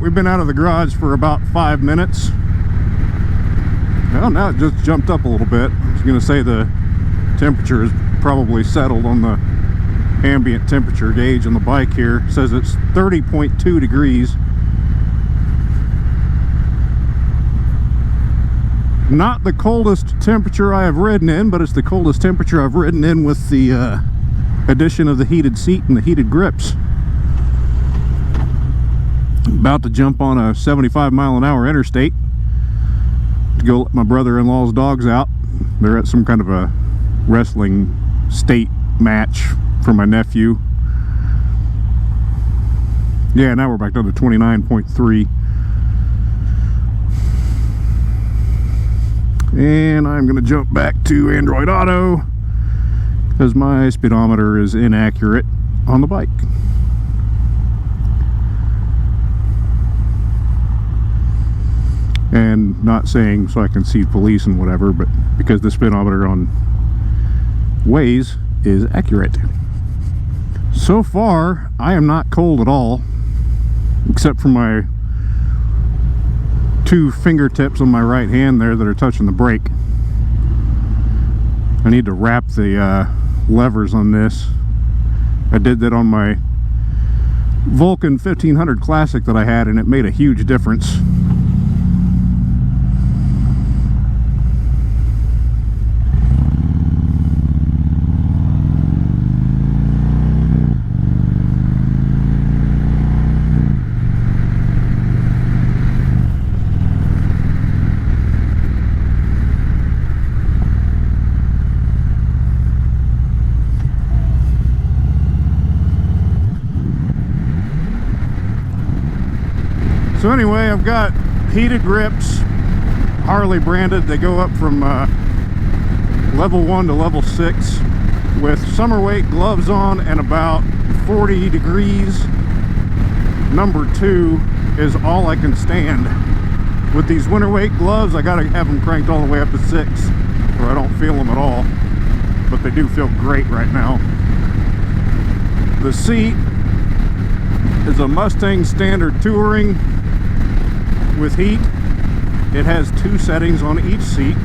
we've been out of the garage for about 5 minutes. Well, now it just jumped up a little bit. I was going to say the temperature is probably settled on the ambient temperature gauge on the bike here. It says it's 30.2 degrees. Not the coldest temperature I have ridden in, but it's the coldest temperature I've ridden in with the addition of the heated seat and the heated grips. About to jump on a 75-mile-an-hour interstate to go let my brother-in-law's dogs out. They're at some kind of a wrestling state match for my nephew. Yeah, now we're back down to 29.3. And I'm going to jump back to Android Auto because my speedometer is inaccurate on the bike. And not saying so I can see police and whatever, but because the speedometer on Waze is accurate. So far, I am not cold at all, except for my 2 fingertips on my right hand there that are touching the brake. I need to wrap the levers on this. I did that on my Vulcan 1500 Classic that I had, and it made a huge difference. So anyway, I've got heated grips, Harley branded. They go up from level 1 to level 6 with summer weight gloves on and about 40 degrees. Number 2 is all I can stand. With these winter weight gloves, I gotta have them cranked all the way up to 6 or I don't feel them at all, but they do feel great right now. The seat is a Mustang Standard Touring with heat. It has 2 settings on each seat.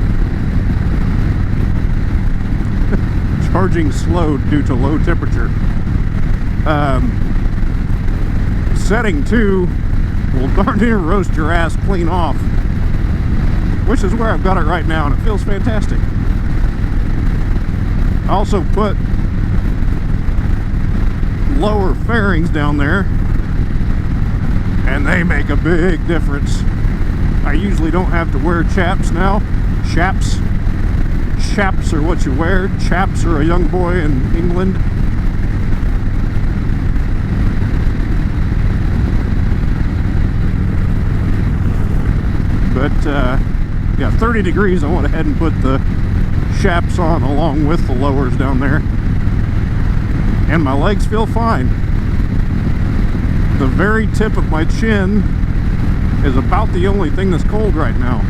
Charging slowed due to low temperature. Setting 2 will darn near roast your ass clean off, which is where I've got it right now, and it feels fantastic. I also put lower fairings down there, and they make a big difference. I usually don't have to wear chaps now. Chaps are what you wear. Chaps are a young boy in England. But yeah, 30 degrees, I went ahead and put the chaps on along with the lowers down there, and my legs feel fine. The very tip of my chin is about the only thing that's cold right now.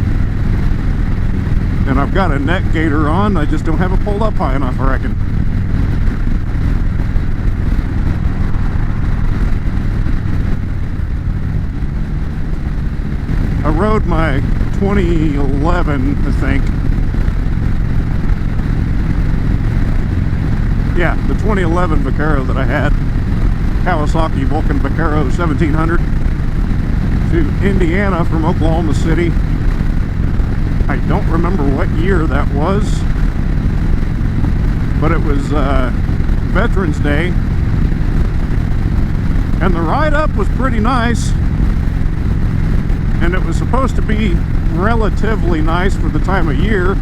And I've got a neck gaiter on, I just don't have it pulled up high enough, I reckon. I rode my 2011, I think. Yeah, the 2011 Vaquero that I had. Kawasaki Vulcan Vaquero 1700 to Indiana from Oklahoma City. I don't remember what year that was, but it was Veterans Day, and the ride up was pretty nice, and it was supposed to be relatively nice for the time of year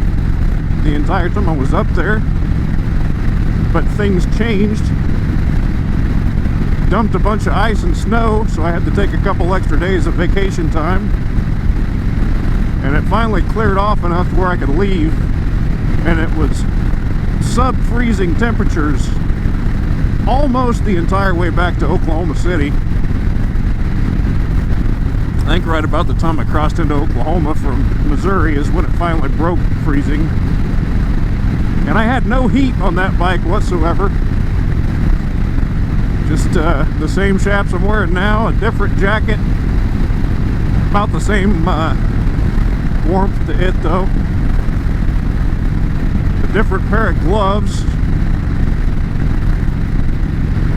the entire time I was up there, but things changed. Dumped a bunch of ice and snow, so I had to take a couple extra days of vacation time, and it finally cleared off enough to where I could leave, and it was sub-freezing temperatures almost the entire way back to Oklahoma City. I think right about the time I crossed into Oklahoma from Missouri is when it finally broke freezing, and I had no heat on that bike whatsoever. Just the same chaps I'm wearing now, a different jacket, About the same warmth to it though. A different pair of gloves.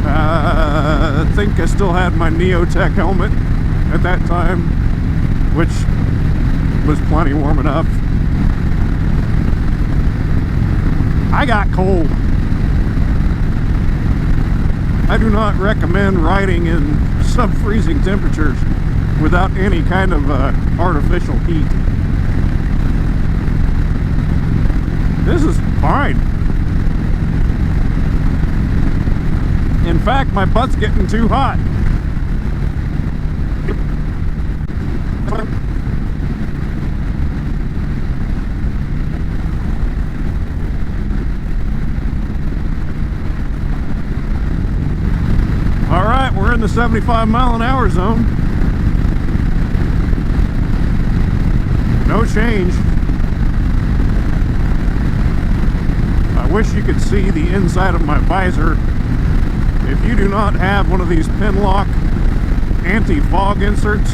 I think I still had my Neotech helmet at that time, which was plenty warm enough. I got cold. I do not recommend riding in sub-freezing temperatures without any kind of artificial heat. This is fine. In fact, my butt's getting too hot. All right, we're in the 75-mile-an-hour zone. No change. I wish you could see the inside of my visor. If you do not have one of these Pinlock anti-fog inserts,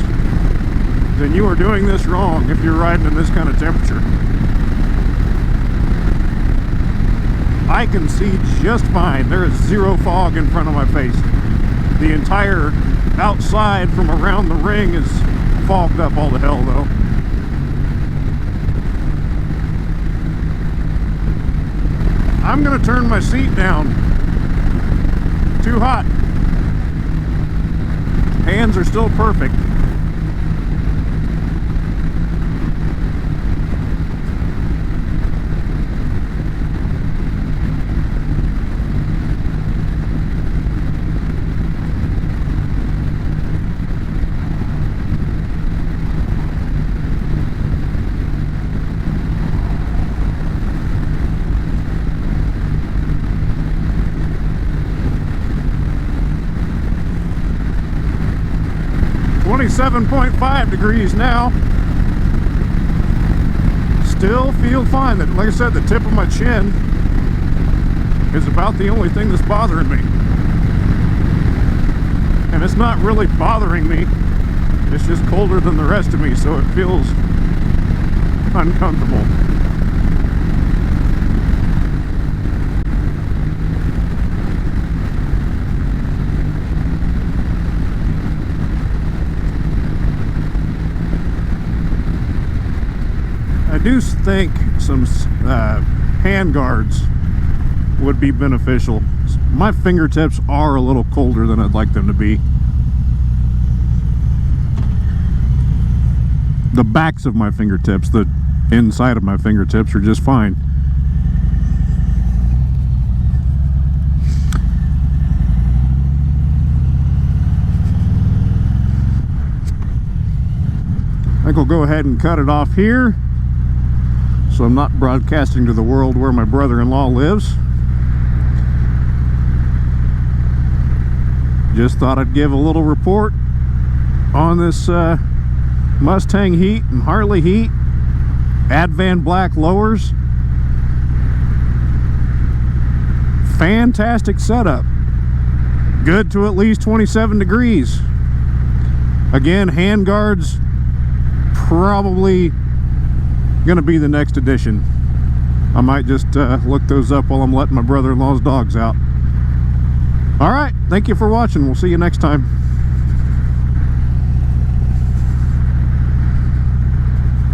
then you are doing this wrong if you're riding in this kind of temperature. I can see just fine. There is zero fog in front of my face. The entire outside from around the ring is fogged up all the hell though. I'm gonna turn my seat down. Too hot. Hands are still perfect. .5 degrees now. Still feel fine. Like I said, the tip of my chin is about the only thing that's bothering me. And it's not really bothering me. It's just colder than the rest of me, so it feels uncomfortable. I do think some hand guards would be beneficial. My fingertips are a little colder than I'd like them to be. The backs of my fingertips, the inside of my fingertips are just fine. I think we'll go ahead and cut it off here, so I'm not broadcasting to the world where my brother-in-law lives. Just thought I'd give a little report on this Mustang heat and Harley heat. Advan black lowers. Fantastic setup. Good to at least 27 degrees. Again, hand guards probably gonna be the next addition. I might just look those up while I'm letting my brother-in-law's dogs out. All right, thank you for watching. We'll see you next time.